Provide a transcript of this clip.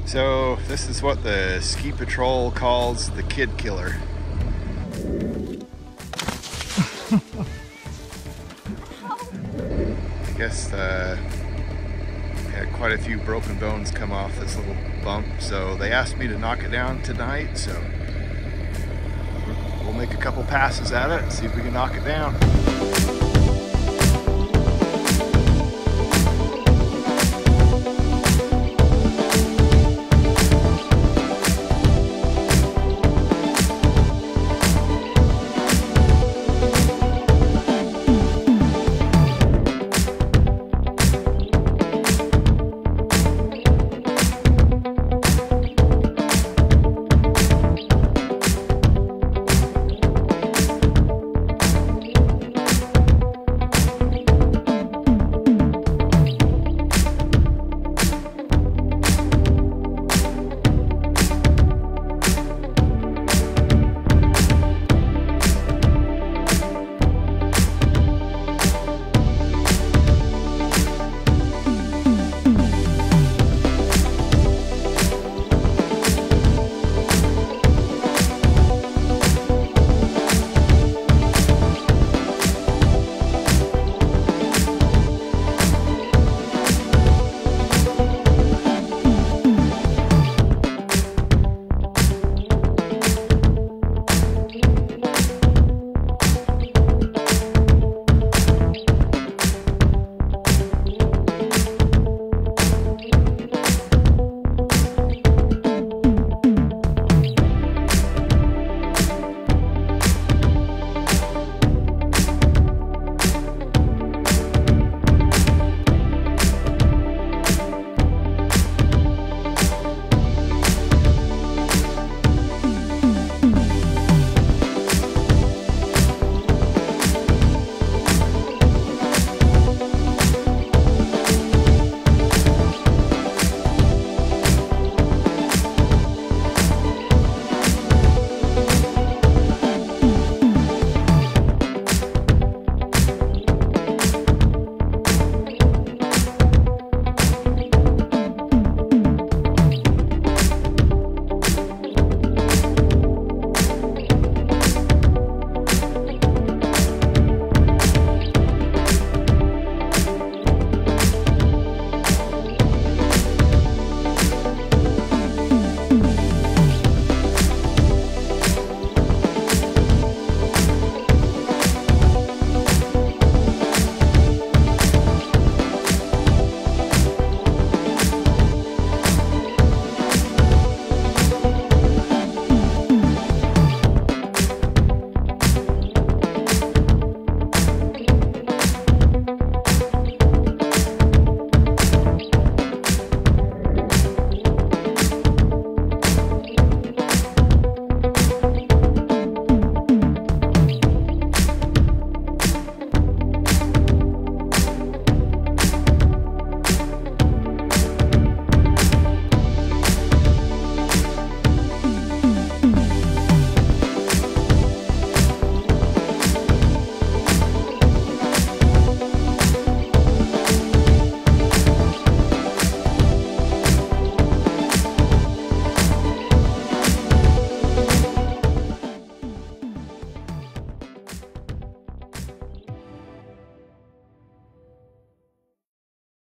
So this is what the ski patrol calls the kid killer. I guess had quite a few broken bones come off this little bump, so they asked me to knock it down tonight, so we'll make a couple passes at it and see if we can knock it down.